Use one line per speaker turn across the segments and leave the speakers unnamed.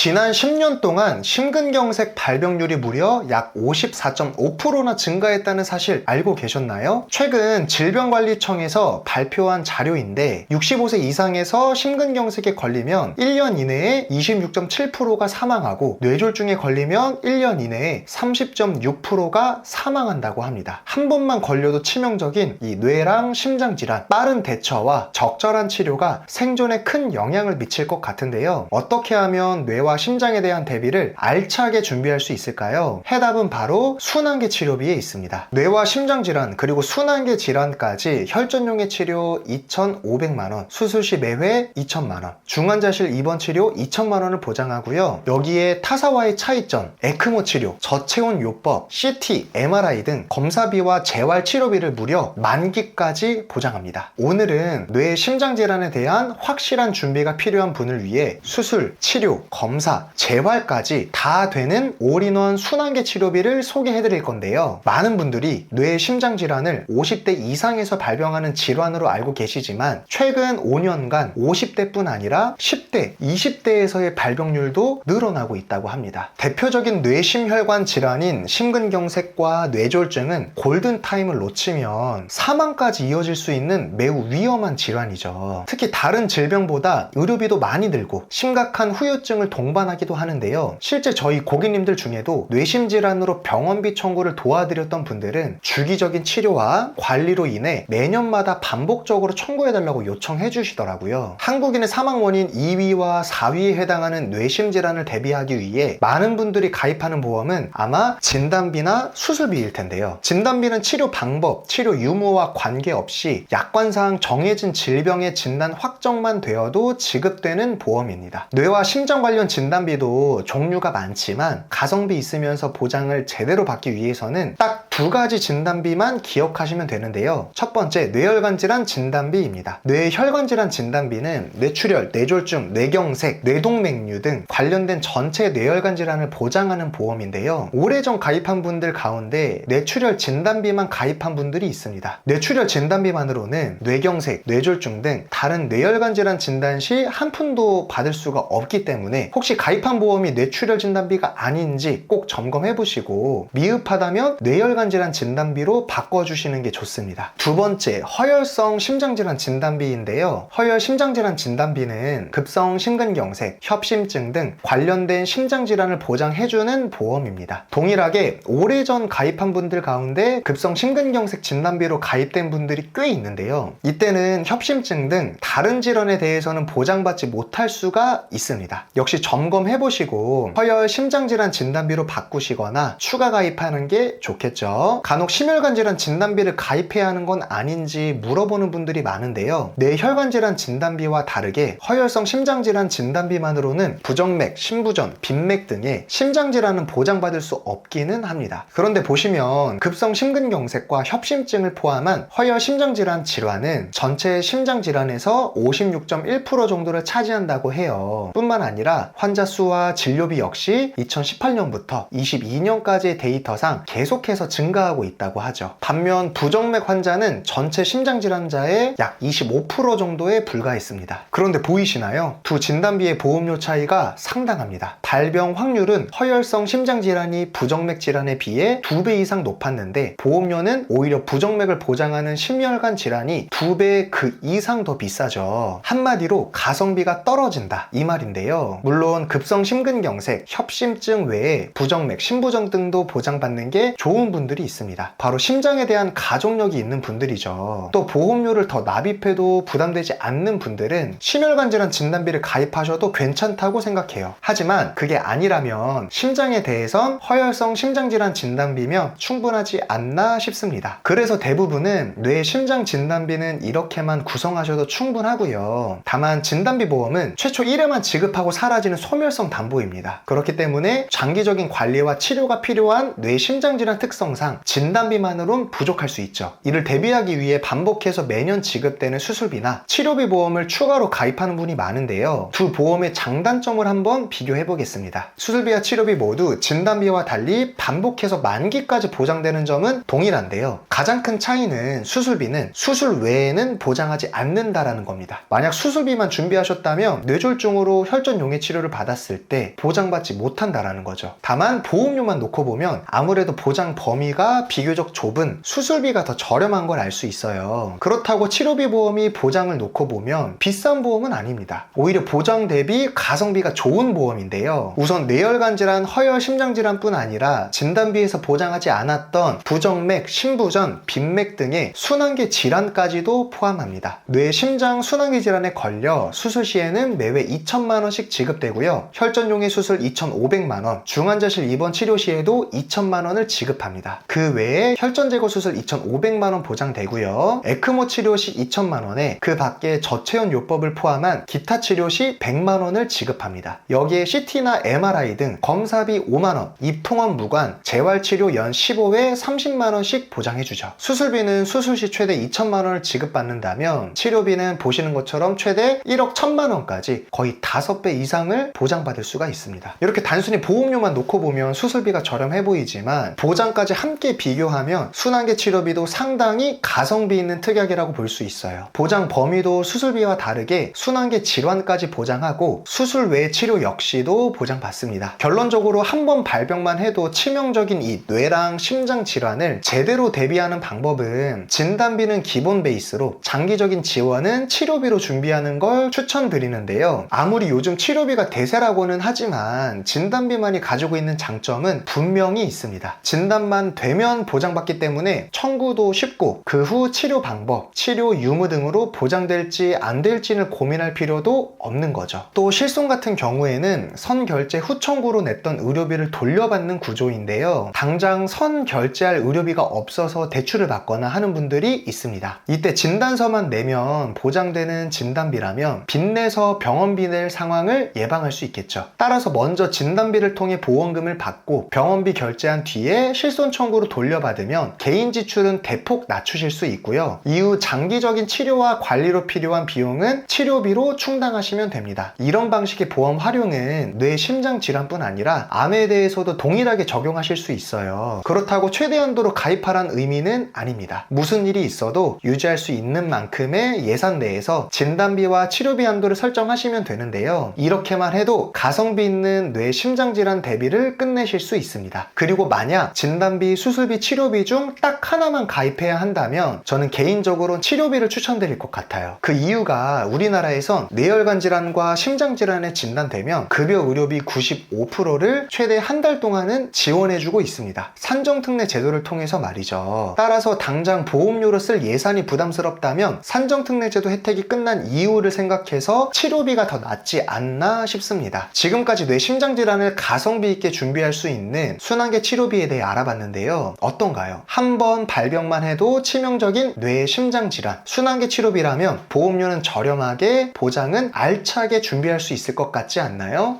지난 10년 동안 심근경색 발병률이 무려 약 54.5%나 증가했다는 사실 알고 계셨나요? 최근 질병관리청에서 발표한 자료인데 65세 이상에서 심근경색에 걸리면 1년 이내에 26.7%가 사망하고 뇌졸중에 걸리면 1년 이내에 30.6%가 사망한다고 합니다. 한 번만 걸려도 치명적인 이 뇌랑 심장질환, 빠른 대처와 적절한 치료가 생존에 큰 영향을 미칠 것 같은데요. 어떻게 하면 뇌와 심장에 대한 대비를 알차게 준비할 수 있을까요? 해답은 바로 순환계 치료비에 있습니다. 뇌와 심장 질환 그리고 순환계 질환까지 혈전용의 치료 2,500만원, 수술 시 매회 2,000만원, 중환자실 입원 치료 2,000만원을 보장하고요. 여기에 타사와의 차이점, 에크모 치료, 저체온 요법, CT, MRI 등 검사비와 재활 치료비를 무려 만기까지 보장합니다. 오늘은 뇌 심장 질환에 대한 확실한 준비가 필요한 분을 위해 수술, 치료, 검사, 재활까지 다 되는 올인원 순환계 치료비를 소개해 드릴 건데요. 많은 분들이 뇌 심장 질환을 50대 이상에서 발병하는 질환으로 알고 계시지만 최근 5년간 50대뿐 아니라 10대, 20대에서의 발병률도 늘어나고 있다고 합니다. 대표적인 뇌심혈관 질환인 심근경색과 뇌졸중은 골든타임을 놓치면 사망까지 이어질 수 있는 매우 위험한 질환이죠. 특히 다른 질병보다 의료비도 많이 들고 심각한 후유증을 동반하기도 하는데요. 실제 저희 고객님들 중에도 뇌심질환으로 병원비 청구를 도와드렸던 분들은 주기적인 치료와 관리로 인해 매년마다 반복적으로 청구해달라고 요청해 주시더라고요. 한국인의 사망 원인 2위와 4위에 해당하는 뇌심질환을 대비하기 위해 많은 분들이 가입하는 보험은 아마 진단비나 수술비일 텐데요. 진단비는 치료 방법, 치료 유무와 관계없이 약관상 정해진 질병의 진단 확정만 되어도 지급되는 보험입니다. 뇌와 심장 관련 진단비도 종류가 많지만 가성비 있으면서 보장을 제대로 받기 위해서는 딱 두 가지 진단비만 기억하시면 되는데요. 첫 번째, 뇌혈관 질환 진단비입니다. 뇌혈관 질환 진단비는 뇌출혈, 뇌졸중, 뇌경색, 뇌동맥류 등 관련된 전체 뇌혈관 질환을 보장하는 보험인데요. 오래전 가입한 분들 가운데 뇌출혈 진단비만 가입한 분들이 있습니다. 뇌출혈 진단비만으로는 뇌경색, 뇌졸중 등 다른 뇌혈관 질환 진단 시 한 푼도 받을 수가 없기 때문에 혹시 가입한 보험이 뇌출혈 진단비가 아닌지 꼭 점검해 보시고 미흡하다면 뇌혈관 질환 진단비로 바꿔주시는 게 좋습니다. 두 번째, 허혈성 심장질환 진단비인데요. 허혈 심장질환 진단비는 급성 심근경색, 협심증 등 관련된 심장질환을 보장해주는 보험입니다. 동일하게 오래전 가입한 분들 가운데 급성 심근경색 진단비로 가입된 분들이 꽤 있는데요. 이때는 협심증 등 다른 질환에 대해서는 보장받지 못할 수가 있습니다. 역시 점검해보시고 허혈 심장질환 진단비로 바꾸시거나 추가 가입하는 게 좋겠죠. 간혹 심혈관 질환 진단비를 가입해야 하는 건 아닌지 물어보는 분들이 많은데요. 뇌혈관 질환 진단비와 다르게 허혈성 심장질환 진단비만으로는 부정맥, 심부전, 빈맥 등의 심장질환은 보장받을 수 없기는 합니다. 그런데 보시면 급성 심근경색과 협심증을 포함한 허혈 심장질환 질환은 전체 심장질환에서 56.1% 정도를 차지한다고 해요. 뿐만 아니라 환자 수와 진료비 역시 2018년부터 22년까지의 데이터상 계속해서 증가하고 있다고 하죠. 반면 부정맥 환자는 전체 심장질환자의 약 25% 정도에 불과했습니다. 그런데 보이시나요? 두 진단비의 보험료 차이가 상당합니다. 발병 확률은 허혈성 심장질환이 부정맥 질환에 비해 2배 이상 높았는데 보험료는 오히려 부정맥을 보장하는 심혈관 질환이 2배 그 이상 더 비싸죠. 한마디로 가성비가 떨어진다 이 말인데요. 물론 급성 심근경색, 협심증 외에 부정맥, 심부전 등도 보장받는 게 좋은 분들이 있습니다. 바로 심장에 대한 가족력이 있는 분들이죠. 또 보험료를 더 납입해도 부담되지 않는 분들은 심혈관 질환 진단비를 가입하셔도 괜찮다고 생각해요. 하지만 그게 아니라면 심장에 대해선 허혈성 심장질환 진단비면 충분하지 않나 싶습니다. 그래서 대부분은 뇌 심장 진단비는 이렇게만 구성하셔도 충분하고요. 다만 진단비 보험은 최초 1회만 지급하고 사라지는 소멸성 담보입니다. 그렇기 때문에 장기적인 관리와 치료가 필요한 뇌 심장질환 특성상 진단비만으론 부족할 수 있죠. 이를 대비하기 위해 반복해서 매년 지급되는 수술비나 치료비 보험을 추가로 가입하는 분이 많은데요. 두 보험의 장단점을 한번 비교해 보겠습니다. 수술비와 치료비 모두 진단비와 달리 반복해서 만기까지 보장되는 점은 동일한데요. 가장 큰 차이는 수술비는 수술 외에는 보장하지 않는다라는 겁니다. 만약 수술비만 준비하셨다면 뇌졸중으로 혈전용해 치료를 치료를 받았을 때 보장받지 못한다라는 거죠. 다만 보험료만 놓고 보면 아무래도 보장 범위가 비교적 좁은 수술비가 더 저렴한 걸 알 수 있어요. 그렇다고 치료비 보험이 보장을 놓고 보면 비싼 보험은 아닙니다. 오히려 보장 대비 가성비가 좋은 보험인데요. 우선 뇌혈관 질환, 허혈 심장 질환뿐 아니라 진단비에서 보장하지 않았던 부정맥, 심부전, 빈맥 등의 순환계 질환까지도 포함합니다. 뇌, 심장, 순환계 질환에 걸려 수술 시에는 매회 2천만 원씩 지급되고요. 혈전용의 수술 2,500만 원, 중환자실 입원 치료 시에도 2천만 원을 지급합니다. 그 외에 혈전 제거 수술 2,500만 원 보장되고요. 에크모 치료 시 2천만 원에 그 밖에 저체온 요법을 포함한 기타 치료 시 100만 원을 지급합니다. 여기에 CT나 MRI 등 검사비 5만 원, 입통원 무관, 재활치료 연 15회 30만 원씩 보장해주죠. 수술비는 수술 시 최대 2천만 원을 지급받는다면 치료비는 보시는 것처럼 최대 1억 1천만 원까지 거의 5배 이상을 보장받을 수가 있습니다. 이렇게 단순히 보험료만 놓고 보면 수술비가 저렴해 보이지만 보장까지 함께 비교하면 순환계 치료비도 상당히 가성비 있는 특약이라고 볼 수 있어요. 보장 범위도 수술비와 다르게 순환계 질환까지 보장하고 수술 외 치료 역시도 보장받습니다. 결론적으로 한 번 발병만 해도 치명적인 이 뇌랑 심장 질환을 제대로 대비하는 방법은 진단비는 기본 베이스로 장기적인 지원은 치료비로 준비하는 걸 추천드리는데요. 아무리 요즘 치료비가 대세라고는 하지만 진단비만이 가지고 있는 장점은 분명히 있습니다. 진단만 되면 보장받기 때문에 청구도 쉽고 그 후 치료 방법, 치료 유무 등으로 보장될지 안 될지는 고민할 필요도 없는 거죠. 또 실손 같은 경우에는 선결제 후 청구로 냈던 의료비를 돌려받는 구조인데요. 당장 선결제할 의료비가 없어서 대출을 받거나 하는 분들이 있습니다. 이때 진단서만 내면 보장되는 진단비라면 빚내서 병원비 낼 상황을 예방할 수 있겠죠. 따라서 먼저 진단비를 통해 보험금을 받고 병원비 결제한 뒤에 실손 청구로 돌려받으면 개인 지출은 대폭 낮추실 수 있고요. 이후 장기적인 치료와 관리로 필요한 비용은 치료비로 충당하시면 됩니다. 이런 방식의 보험 활용은 뇌 심장 질환뿐 아니라 암에 대해서도 동일하게 적용하실 수 있어요. 그렇다고 최대한도로 가입하란 의미는 아닙니다. 무슨 일이 있어도 유지할 수 있는 만큼의 예산 내에서 진단비와 치료비 한도를 설정하시면 되는데요. 이렇게만 해도 가성비 있는 뇌 심장 질환 대비를 끝내실 수 있습니다. 그리고 만약 진단비, 수술비, 치료비 중 딱 하나만 가입해야 한다면 저는 개인적으로 치료비를 추천드릴 것 같아요. 그 이유가 우리나라에선 뇌혈관 질환과 심장 질환에 진단되면 급여 의료비 95%를 최대 한 달 동안은 지원해주고 있습니다. 산정특례 제도를 통해서 말이죠. 따라서 당장 보험료로 쓸 예산이 부담스럽다면 산정특례 제도 혜택이 끝난 이유를 생각해서 치료비가 더 낫지 않나 싶습니다. 지금까지 뇌 심장 질환을 가성비 있게 준비할 수 있는 순환계 치료비에 대해 알아봤는데요. 어떤가요? 한 번 발병만 해도 치명적인 뇌 심장 질환, 순환계 치료비라면 보험료는 저렴하게, 보장은 알차게 준비할 수 있을 것 같지 않나요?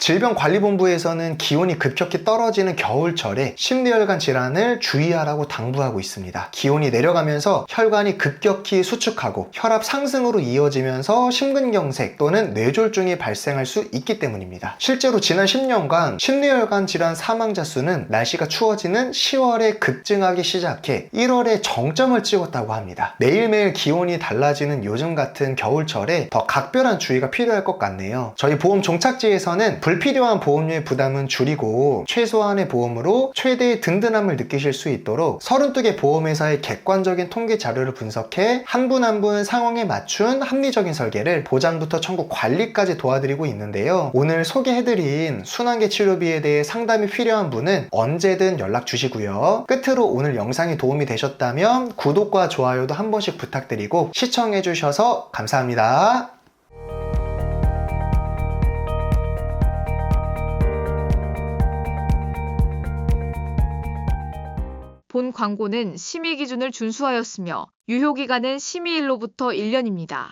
질병관리본부에서는 기온이 급격히 떨어지는 겨울철에 심뇌혈관 질환을 주의하라고 당부하고 있습니다. 기온이 내려가면서 혈관이 급격히 수축하고 혈압 상승으로 이어지면서 심근경색 또는 뇌졸중이 발생할 수 있기 때문입니다. 실제로 지난 10년간 심뇌혈관 질환 사망자 수는 날씨가 추워지는 10월에 급증하기 시작해 1월에 정점을 찍었다고 합니다. 매일매일 기온이 달라지는 요즘 같은 겨울철에 더 각별한 주의가 필요할 것 같네요. 저희 보험 종착지에서는 불필요한 보험료의 부담은 줄이고 최소한의 보험으로 최대의 든든함을 느끼실 수 있도록 32개 보험회사의 객관적인 통계 자료를 분석해 한 분 한 분 상황에 맞춘 합리적인 설계를 보장부터 청구 관리까지 도와드리고 있는데요. 오늘 소개해드린 순환계 치료비에 대해 상담이 필요한 분은 언제든 연락 주시고요. 끝으로 오늘 영상이 도움이 되셨다면 구독과 좋아요도 한 번씩 부탁드리고 시청해주셔서 감사합니다.
본 광고는 심의 기준을 준수하였으며 유효기간은 심의일로부터 1년입니다.